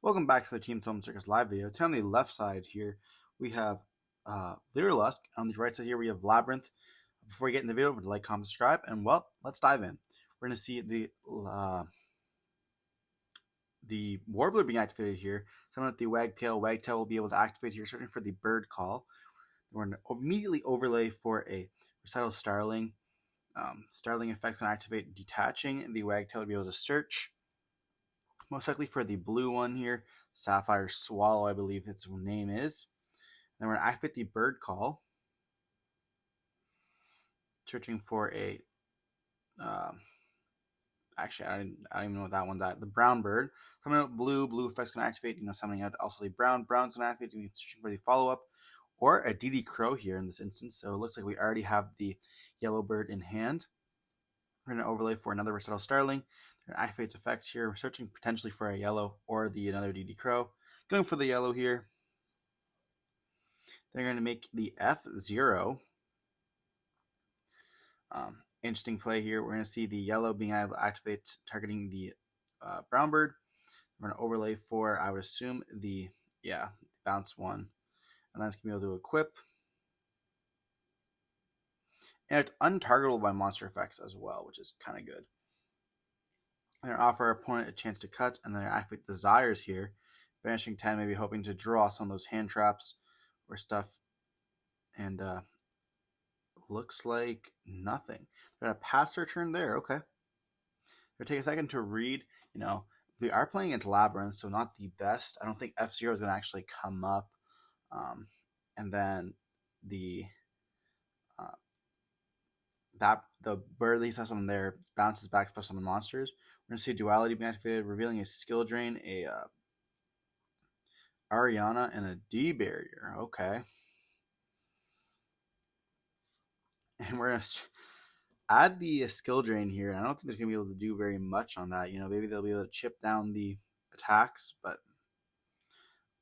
Welcome back to the Team Solemn Circus live video. Today on the left side here, we have Lyrilusc. On the right side here, we have Labrynth. Before we get in the video, like, comment, subscribe, and well, let's dive in. We're going to see the Warbler being activated here. Someone with the Wagtail. Wagtail will be able to activate here, searching for the Bird Call. We're going to immediately overlay for a Recital Starling. Starling effect's going to activate detaching the Wagtail to be able to search. Most likely for the blue one here, Sapphire Swallow, I believe its name is. Then we're going to activate the Bird Call. Searching for a, actually, I don't even know what that one's at. The Brown Bird. Coming out blue effect's going to activate, summoning out also the Brown's going to activate, searching for the follow-up. Or a DD Crow here in this instance. So it looks like we already have the Yellow Bird in hand. We're going to overlay for another Recital Starling. We're going to activate its effects here. We're searching potentially for a yellow or another DD Crow. Going for the yellow here. They're going to make the F0. Interesting play here. We're going to see the yellow being able to activate, targeting the brown bird. We're going to overlay for, I would assume, the bounce one. And that's going to be able to equip. And it's untargetable by monster effects as well, which is kind of good. They're going to offer our opponent a chance to cut, and then activate Desires here. Banishing 10, maybe hoping to draw some of those hand traps or stuff. And looks like nothing. They're going to pass their turn there. Okay. They're going to take a second to read. We are playing against Labrynth, so not the best. I don't think F0 is going to actually come up. And then the bird that he saw something there bounces back special summon monsters. We're going to see Duality being activated, revealing a Skill Drain, a Ariana, and a D Barrier. Okay. And we're going to add the Skill Drain here. I don't think they're going to be able to do very much on that. Maybe they'll be able to chip down the attacks, but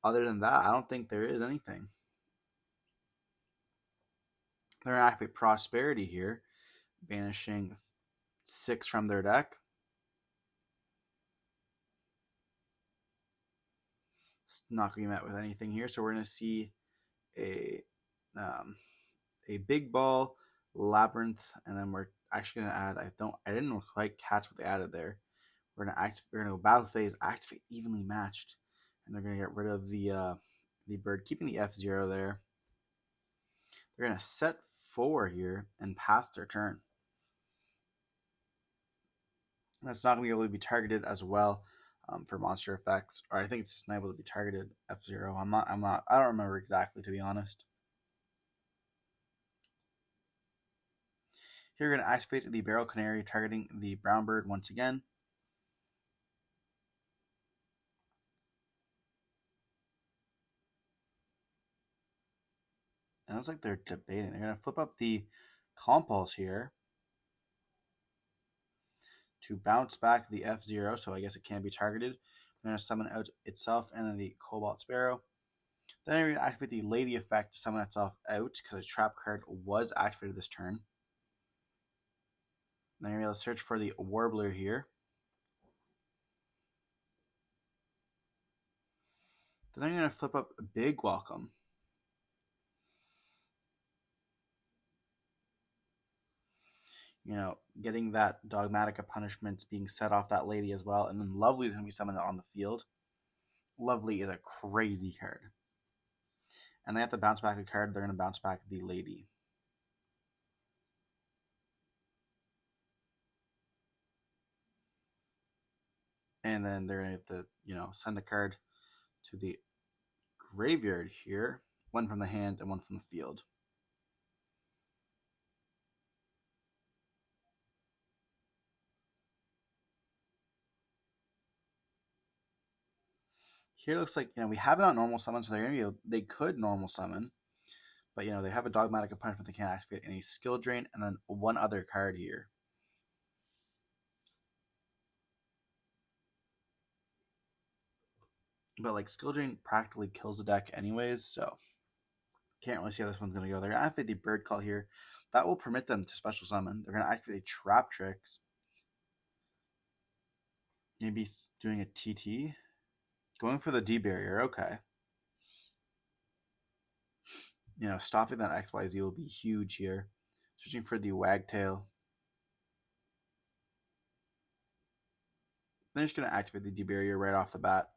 other than that, I don't think there is anything. They're going to activate Prosperity here, banishing 6 from their deck. It's not going to be met with anything here, so we're going to see a big ball, Labrynth, and then we're actually going to add. I didn't quite catch what they added there. We're going to go battle phase, activate Evenly Matched, and they're going to get rid of the bird, keeping the F0 there. They're going to set 4 here and pass their turn. That's not going to be able to be targeted as well for monster effects, or I think it's just not able to be targeted F0. I don't remember exactly, to be honest. Here we're going to activate the Barrel Canary, targeting the brown bird once again. And it looks like they're debating. They're going to flip up the Compulse here to bounce back the F0, so I guess it can be targeted. We're going to summon out itself and then the Cobalt Sparrow. Then we're going to activate the Lady effect to summon itself out, because a trap card was activated this turn. Then you're able to search for the Warbler here. Then they're going to flip up Big Welcome. Getting that Dogmatica punishment being set off that lady as well. And then Lovely is going to be summoned on the field. Lovely is a crazy card. And they have to bounce back a card. They're going to bounce back the lady. And then they're going to have to, send a card to the graveyard here. One from the hand and one from the field. Here it looks like, we have it on normal summon, so they could normal summon. But, they have a Dogmatic punishment they can't activate, any Skill Drain, and then one other card here. But, Skill Drain practically kills the deck anyways, so can't really see how this one's going to go. They're going to activate the Bird Call here. That will permit them to special summon. They're going to activate Trap Tricks. Maybe doing a TT. Going for the D barrier, okay. Stopping that XYZ will be huge here. Searching for the Wagtail. They're just going to activate the D barrier right off the bat.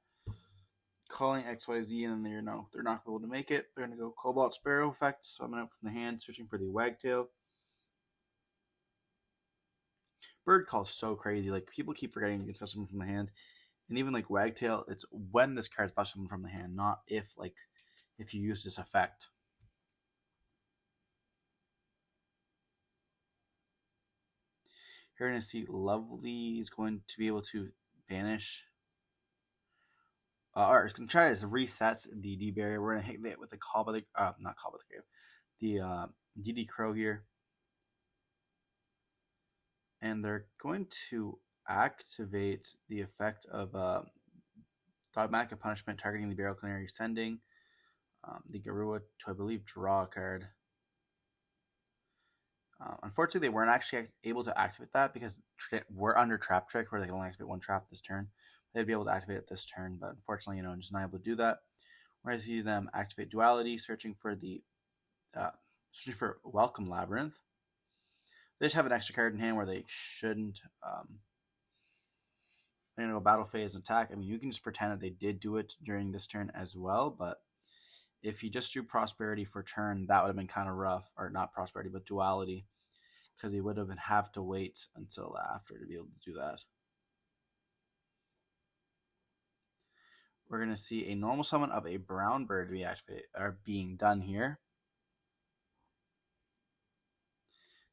Calling XYZ, and then they're not able to make it. They're going to go Cobalt Sparrow effect. So I'm out from the hand, searching for the Wagtail. Bird Call is so crazy. Like, people keep forgetting you can special summon from the hand. And even like Wagtail, it's when this card is special summon from the hand, not if you use this effect. You're going to see Lovely is going to be able to banish. Or it's going to try to reset the D barrier. We're going to hit it with the Call by the not Call by the Grave, the DD Crow here, and they're going to activate the effect of automatic punishment targeting the Barrel Canary, sending the Garua to, I believe, draw a card. Unfortunately, they weren't actually able to activate that because we're under Trap Trick, where they can only activate one trap this turn. They'd be able to activate it this turn, but unfortunately, just not able to do that. We're going to see them activate Duality, searching for Welcome Labrynth. They just have an extra card in hand where they shouldn't. They're going to go Battle Phase and attack. I mean, you can just pretend that they did do it during this turn as well, but if he just drew Prosperity for turn, that would have been kind of rough. Or not Prosperity, but Duality, because he would have to wait until after to be able to do that. We're going to see a normal summon of a brown bird be activated, or being done here.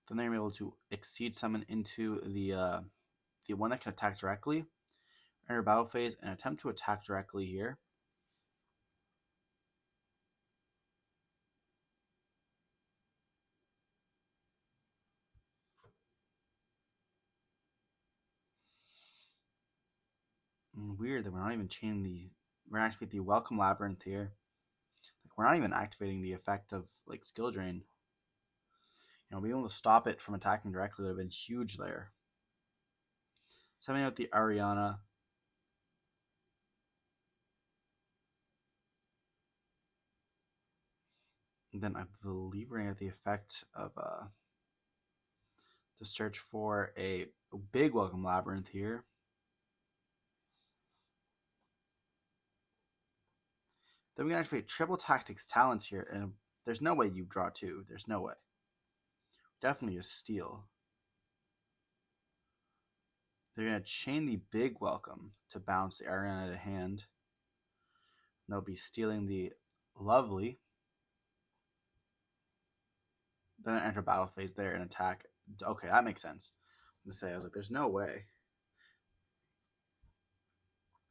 Then they're able to exceed summon into the one that can attack directly. Enter battle phase and attempt to attack directly here. Weird that we're not even chaining we're going to activate the Welcome Labrynth here. Like, we're not even activating the effect of like Skill Drain. Being able to stop it from attacking directly would have been huge there. Sending out the Ariana. And then I believe we're going to get the effect of to search for a big Welcome Labrynth here. Then we can activate Triple Tactics Talents here, and there's no way you draw two. There's no way. Definitely a steal. They're going to chain the big Welcome to bounce the Ariana to hand. And they'll be stealing the Lovely. Then enter battle phase there and attack. Okay, that makes sense. I was like, there's no way.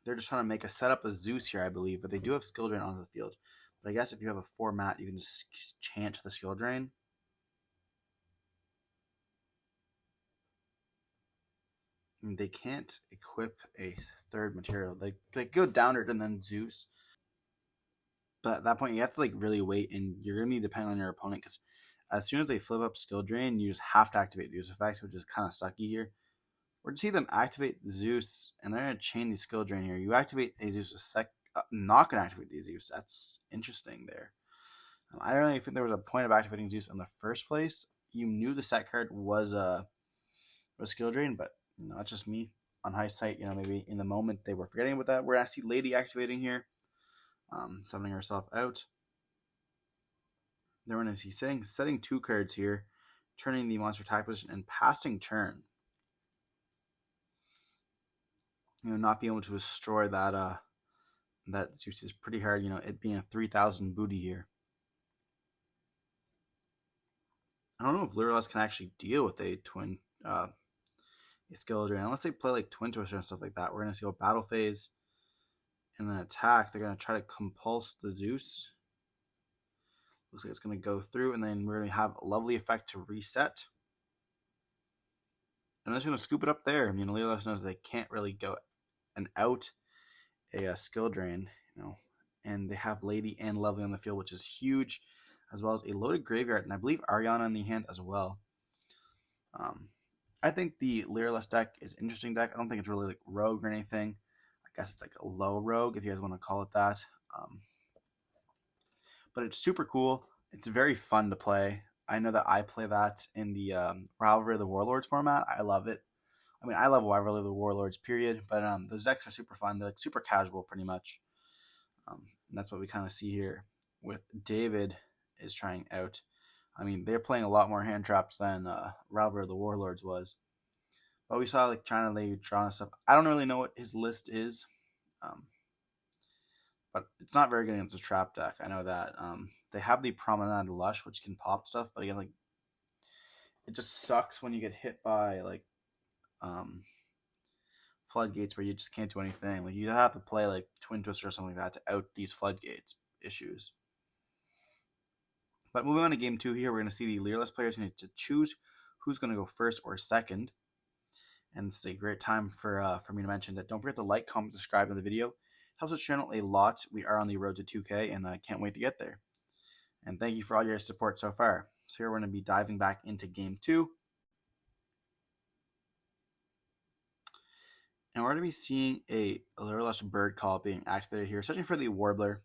They're just trying to make a setup of Zeus here, I believe, but they do have Skill Drain onto the field. But I guess if you have a 4-mat, you can just chant the Skill Drain. They can't equip a third material. They go Downward and then Zeus. But at that point, you have to really wait, and you're going to be depending on your opponent, because as soon as they flip up Skill Drain, you just have to activate the Zeus effect, which is kind of sucky here. We're going to see them activate Zeus, and they're going to chain the Skill Drain here. You activate a Zeus not going to activate the Zeus. That's interesting there. I don't really think there was a point of activating Zeus in the first place. You knew the set card was Skill Drain, but that's just me. On hindsight, maybe in the moment they were forgetting about that. We're going to see Lady activating here, summoning herself out. Then we're going to see setting 2 cards here, turning the monster attack position and passing turn. Not being able to destroy that Zeus is pretty hard. It being a 3,000 booty here. I don't know if Lyrilusc can actually deal with a twin a Skill Drain unless they play like Twin Twister and stuff like that. We're gonna see a battle phase and then attack. They're gonna try to compulse the Zeus. Looks like it's gonna go through, and then we're gonna have a lovely effect to reset. I'm just gonna scoop it up there. Lyrilusc knows they can't really go and out a Skill Drain, and they have Lady and Lovely on the field, which is huge, as well as a loaded graveyard, and I believe Ariana in the hand as well. I think the Lyrilusc deck is an interesting deck. I don't think it's really like rogue or anything. I guess it's like a low rogue, if you guys want to call it that. But it's super cool. It's very fun to play. I know that I play that in the Rivalry of the Warlords format. I love it. I mean, I love Rivalry of the Warlords, period. But those decks are super fun. They're like super casual, pretty much. And that's what we kind of see here with David is trying out. I mean, they're playing a lot more hand traps than Rivalry of the Warlords was. But we saw like trying to lay draw and stuff. I don't really know what his list is. But it's not very good against a trap deck. I know that. They have the Promenade Lush, which can pop stuff, but again, like, it just sucks when you get hit by like floodgates where you just can't do anything. Like, you have to play like Twin Twister or something like that to out these floodgates issues. But moving on to game 2 here, we're going to see the Lyrilusc players need to choose who's going to go first or second. And this is a great time for me to mention that don't forget to like, comment, subscribe to the video. Helps the channel a lot. We are on the road to 2K, and I can't wait to get there. And thank you for all your support so far. So here we're going to be diving back into game 2. And we're going to be seeing a Lyrilusc bird call being activated here, searching for the Warbler.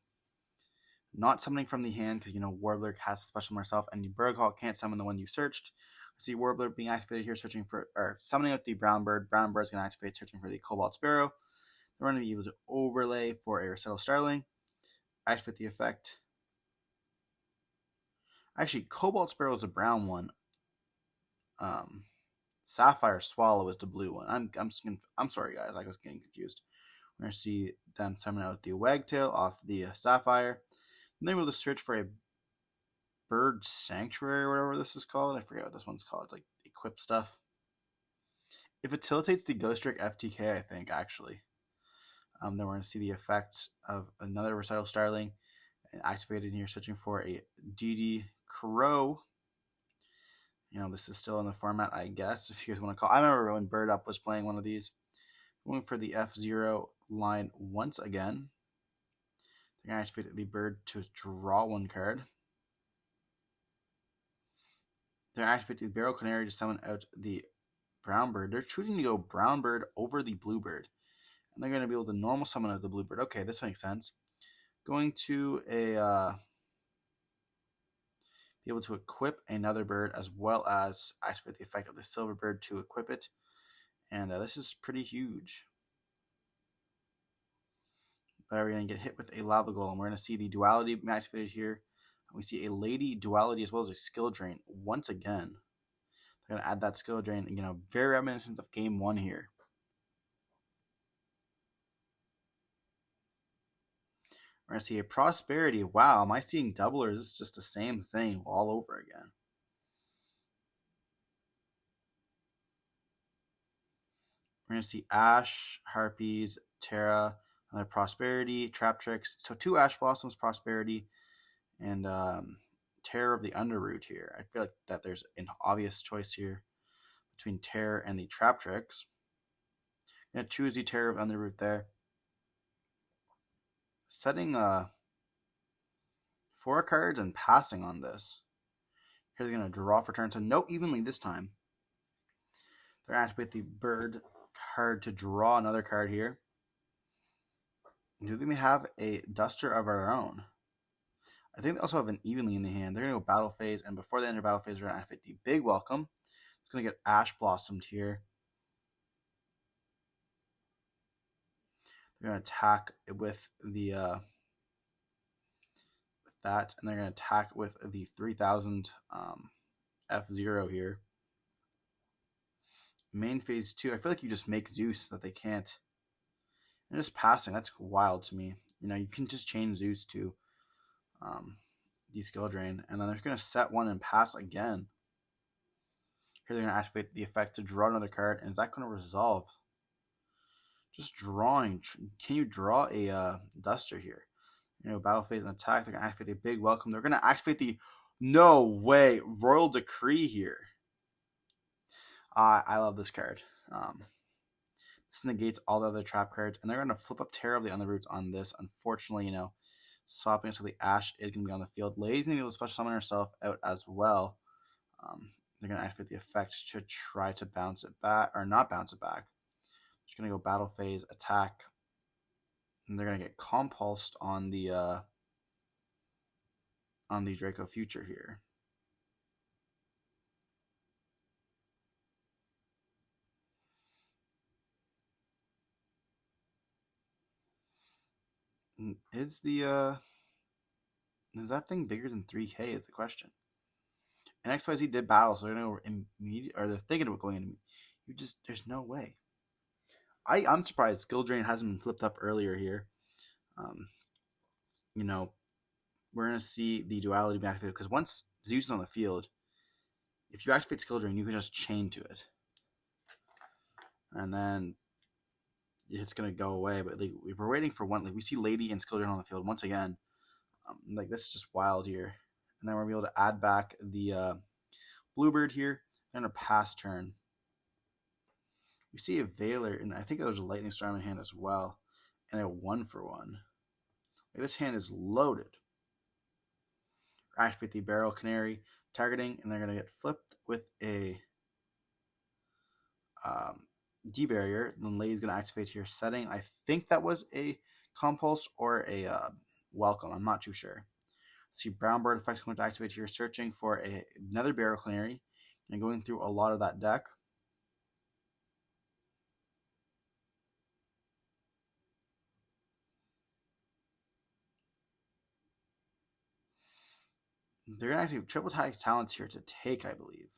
Not summoning from the hand, because, you know, Warbler has a special myself, and the bird call can't summon the one you searched. See Warbler being activated here, searching for, or summoning out the brown bird. Brown bird is going to activate, searching for the Cobalt Sparrow. We're going to be able to overlay for a Recital Starling. Activate the effect. Actually, Cobalt Sparrow is the brown one. Sapphire Swallow is the blue one. I'm sorry, guys. I was getting confused. We're going to see them summon out the Wagtail off the Sapphire. And then we'll just search for a Bird Sanctuary or whatever this is called. I forget what this one's called. Like equip stuff. It facilitates the Ghost Drake FTK, I think, actually. Then we're going to see the effects of another Recital Starling activated here, searching for a DD Crow. You know, this is still in the format, I guess, if you guys want to call. I remember when Bird Up was playing one of these. Going for the F0 line once again. They're going to activate the bird to draw one card. They're activating the Barrel Canary to summon out the brown bird. They're choosing to go brown bird over the blue bird. And they're going to be able to normal summon out the blue bird. Okay, this makes sense. Going to be able to equip another bird as well as activate the effect of the silver bird to equip it. And this is pretty huge. But we're going to get hit with a Lava Golem. We're going to see the duality activated here. We see a Lady duality as well as a skill drain once again. They're going to add that skill drain. You know, very reminiscent of game 1 here. We're going to see a Prosperity. Wow, am I seeing double, or is this just the same thing all over again? We're going to see Ash, Harpies, Terra, another Prosperity, Trap Tricks. So 2 Ash Blossoms, Prosperity, and Terror of the Underroot here. I feel like that there's an obvious choice here between Terror and the Trap Tricks. I'm going to choose the Terror of Underroot there. Setting 4 cards and passing on this. Here they're going to draw for turn, so no evenly this time. They're going to activate the bird card to draw another card here. Do they have a Duster of our own? I think they also have an evenly in the hand. They're going to go battle phase, and before they enter battle phase, they're going to activate the Big Welcome. It's going to get Ash Blossomed here. They're going to attack with the with that, and they're going to attack with the 3000 F0 here. Main phase 2. I feel like you just make Zeus that they can't. And just passing. That's wild to me. You know, you can just chain Zeus to the skill drain, and then they're going to set 1 and pass again. Here they're going to activate the effect to draw another card, and is that going to resolve? Just drawing. Can you draw a Duster here? You know, battle phase and attack. They're going to activate a Big Welcome. They're going to activate the no way Royal Decree here. I love this card. This negates all the other trap cards, and they're going to flip up Terror of the Underroots on this. Unfortunately, you know, swapping it so the Ash is going to be on the field. Lady's going to be able to special summon herself out as well. They're going to activate the effect to try to bounce it back, or not bounce it back. Just going to go battle phase, attack. And they're going to get compulsed on the Draco Future here. Is that thing bigger than 3K is the question. And XYZ did battle, so they're gonna go immediate, or they're thinking about going in. There's no way. I'm surprised Skill Drain hasn't been flipped up earlier here. You know, we're gonna see the duality be activated because once Zeus is on the field, if you activate Skill Drain, you can just chain to it, and then it's gonna go away. But like, we're waiting for one. Like we see Lady and Skill Drain on the field once again. Like this is just wild here, and then we're gonna be able to add back the Bluebird here and a pass turn. We see a Veiler, and I think there's a Lightning Storm in hand as well, and a 1-for-1. Like this hand is loaded. Activate the Barrel Canary, targeting, and they're going to get flipped with a D-Barrier. Then Lady's going to activate here, setting. I think that was a Compulse or a Welcome. I'm not too sure. See Brown Bird effect going to activate here, searching for another Barrel Canary, and going through a lot of that deck. They're going to activate Triple Tactics Talents here to take, I believe.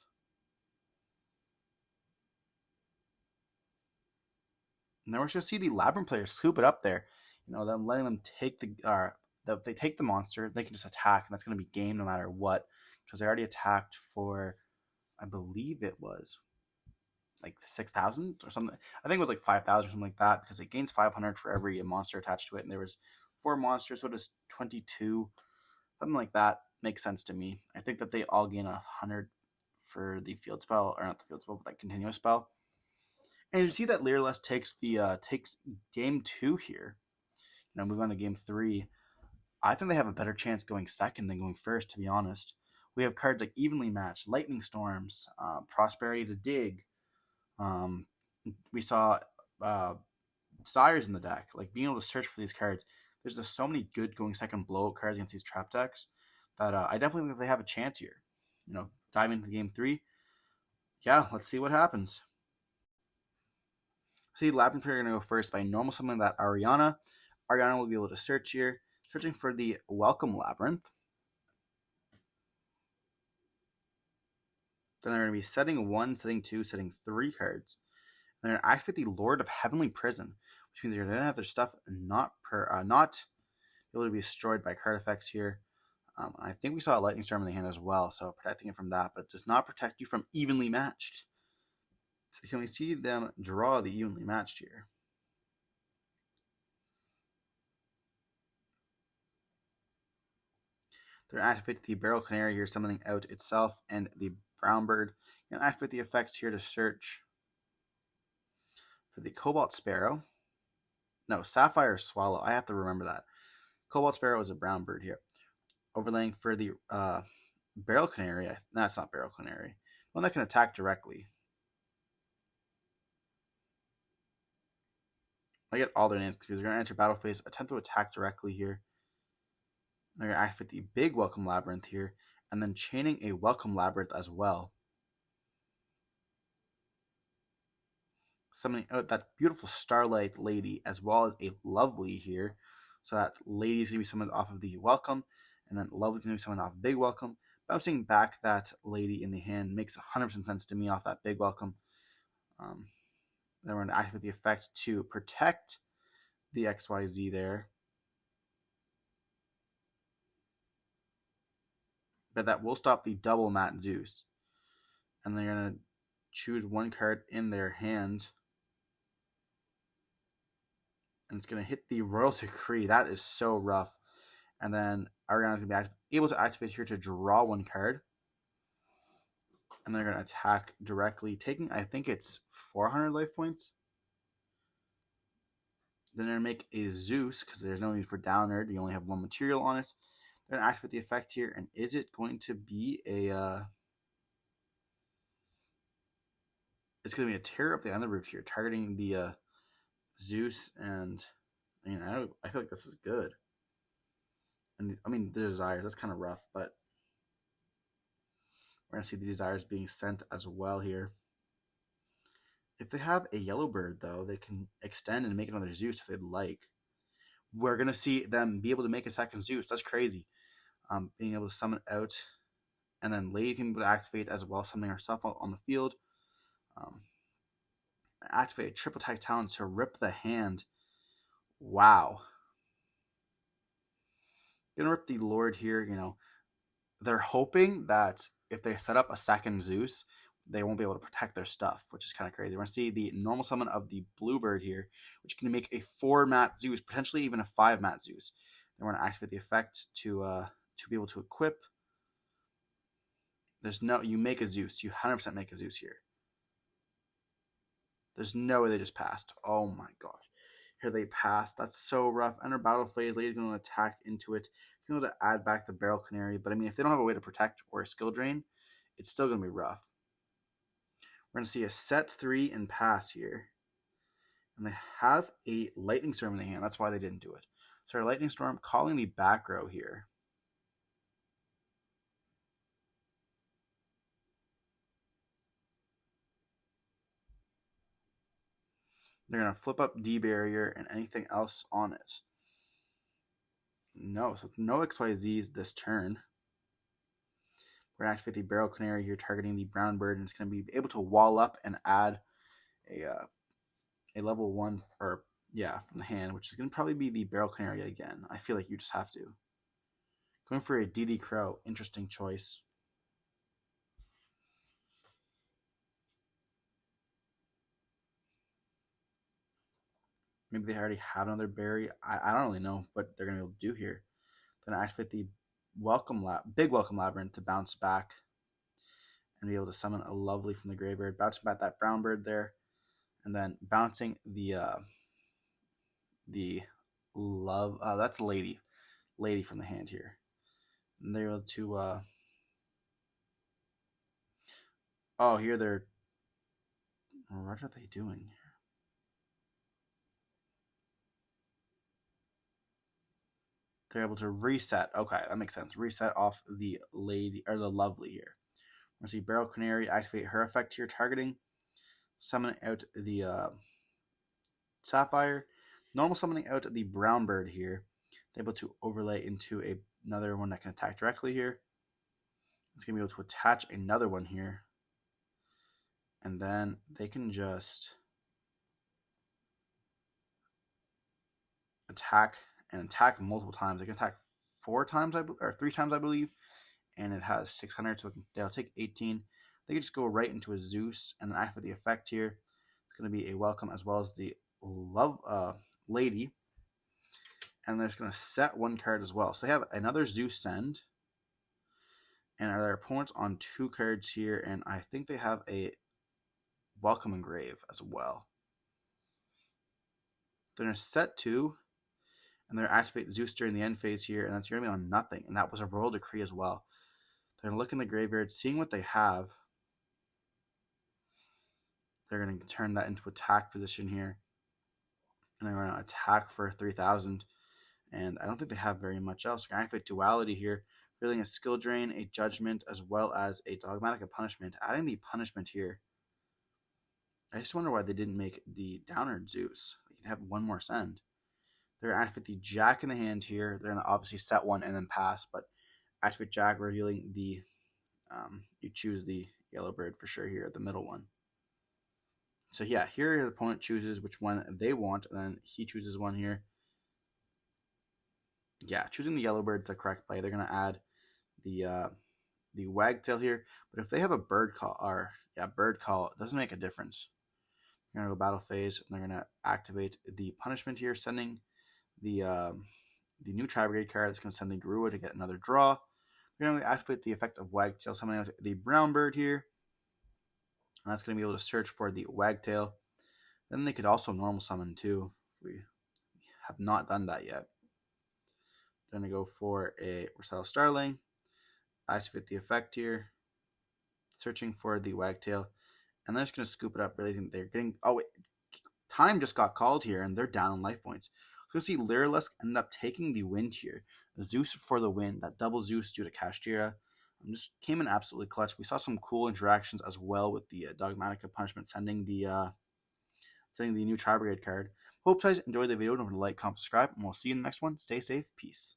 And then we're going to see the Labrynth players scoop it up there. You know, them letting them take if they take the monster, they can just attack, and that's going to be game no matter what. Because they already attacked for, I believe it was like 6,000 or something. I think it was like 5,000 or something like that, because it gains 500 for every monster attached to it. And there was 4 monsters, so it is 22. Something like that makes sense to me. I think that they all gain 100 for the field spell, or not the field spell, but that continuous spell. And you see that Lyrilusc takes game 2 here. Now move on to game 3. I think they have a better chance going second than going first, to be honest. We have cards like Evenly Matched, Lightning Storms, Prosperity to Dig. We saw Desires in the deck. Like being able to search for these cards. There's just so many good going second blowout cards against these trap decks that I definitely think they have a chance here. You know, dive into game 3. Yeah, let's see what happens. See, Labrynth are going to go first by normal summoning that Ariana. Ariana will be able to search here, searching for the Welcome Labrynth. Then they're going to be setting 1, setting 2, setting 3 cards. And they're going to activate the Lord of Heavenly Prison, which means they're going to have their stuff not able to be destroyed by card effects here. I think we saw a Lightning Storm in the hand as well, so protecting it from that, but it does not protect you from Evenly Matched. So can we see them draw the Evenly Matched here? They're going to activate the Barrel Canary here, summoning out itself and the Brown Bird. And activate the effects here to search for the Cobalt Sparrow. No, Sapphire Swallow. I have to remember that. Cobalt Sparrow is a Brown Bird here. Overlaying for the Barrel Canary. That's not Barrel Canary. One that can attack directly. I get all their names confused. They're going to enter battle phase, attempt to attack directly here. They're going to activate the big Welcome Labrynth here, and then chaining a Welcome Labrynth as well. Summoning out that beautiful Starlight Lady, as well as a Lovely here. So that Lady is going to be summoned off of the Welcome, and then Lovely is going to be summoned off Big Welcome. Bouncing back that Lady in the hand makes 100% sense to me off that Big Welcome. Then we're going to activate the effect to protect the XYZ there. But that will stop the double Matt Zeus. And they're going to choose one card in their hand. And it's going to hit the Royal Decree. That is so rough. And then Ariana's going to be able to activate here to draw one card. And they're going to attack directly, taking, I think it's 400 life points. Then they're going to make a Zeus, because there's no need for Downer. You only have 1 material on it. They're going to activate the effect here. And is it going to be a... It's going to be a Tear Up the Underroof here, targeting the Zeus and I mean, I feel like this is good. And I mean, the desires, that's kind of rough, but we're going to see the desires being sent as well here. If they have a yellow bird, though, they can extend and make another Zeus if they'd like. We're going to see them be able to make a second Zeus. That's crazy. Being able to summon out, and then Lady can be able to activate as well, summoning herself out on the field. Activate a triple attack talent to rip the hand. Wow. Gonna rip the Lord here, you know. They're hoping that if they set up a second Zeus, they won't be able to protect their stuff, which is kind of crazy. We're going to see the normal summon of the Bluebird here, which can make a 4-mat Zeus, potentially even a 5-mat Zeus. Then we're going to activate the effect to be able to equip. You make a Zeus. You 100% make a Zeus here. There's no way they just passed. Oh my gosh. Here they passed. That's so rough. Enter battle phase. Lady's going to attack into it. Going to add back the Barrel Canary, but I mean, if they don't have a way to protect or a skill drain, it's still going to be rough. We're going to see a set 3 and pass here. And they have a Lightning Storm in the hand. That's why they didn't do it. So our Lightning Storm calling the back row here. They're going to flip up D Barrier and anything else on it. No, so no XYZs this turn. We're going to activate the Barrel Canary here, targeting the Brown Bird, and it's going to be able to wall up and add a level 1, or yeah, from the hand, which is going to probably be the Barrel Canary again. I feel like you just have to. Going for a DD Crow, interesting choice. Maybe they already have another berry. I don't really know what they're going to be able to do here. Then I activate the Big Welcome Labrynth to bounce back and be able to summon a lovely from the graveyard. Bouncing back that brown bird there. And then bouncing the love. That's Lady from the hand here. And they're able to. Oh, here they're. What are they doing here? They're able to reset. Okay, that makes sense. Reset off the Lady or the Lovely here. We're going to see Barrel Canary activate her effect here, targeting. Summon out the Sapphire. Normal summoning out the Brown Bird here. They're able to overlay into another one that can attack directly here. It's going to be able to attach another one here. And then they can just attack multiple times. They can attack 3 times, I believe. And it has 600, so they'll take 18. They can just go right into a Zeus and then activate the effect here. It's going to be a welcome as well as the Lady. And they're just going to set 1 card as well. So they have another Zeus send. And are their opponents on 2 cards here. And I think they have a Welcome Engrave as well. They're going to set 2. And they're going to activate Zeus during the end phase here. And that's going to be on nothing. And that was a Royal Decree as well. They're going to look in the graveyard, seeing what they have. They're going to turn that into attack position here. And they're going to attack for 3,000. And I don't think they have very much else. They're going to activate Duality here, revealing a skill drain, a judgment, as well as a dogmatic of punishment. Adding the punishment here. I just wonder why they didn't make the Downer Zeus. They can have 1 more send. They're going to activate the Jack in the hand here. They're going to obviously set 1 and then pass, but activate Jack, revealing the you choose the yellow bird for sure here, the middle one. So yeah, here the opponent chooses which one they want, and then he chooses one here. Yeah, choosing the yellow bird is the correct play. They're going to add the Wagtail here, but if they have a bird call, it doesn't make a difference. They're going to go battle phase, and they're going to activate the punishment here, sending the new Tri-Brigade card that's going to send the Garua to get another draw. We're going to activate the effect of Wagtail, summoning out the Brown Bird here. And that's going to be able to search for the Wagtail. Then they could also normal summon too. We have not done that yet. They're going to go for a Recital Starling. Activate the effect here. Searching for the Wagtail. And they're just going to scoop it up, realizing they're getting... Oh, wait. Time just got called here, and they're down on life points. We're going to see Lyrilusc ended up taking the win here. Zeus for the win. That double Zeus due to Kashtira. Just came in absolutely clutch. We saw some cool interactions as well with the Dogmatica punishment sending the new Tri Brigade card. Hope you guys enjoyed the video. Don't forget to like, comment, subscribe, and we'll see you in the next one. Stay safe. Peace.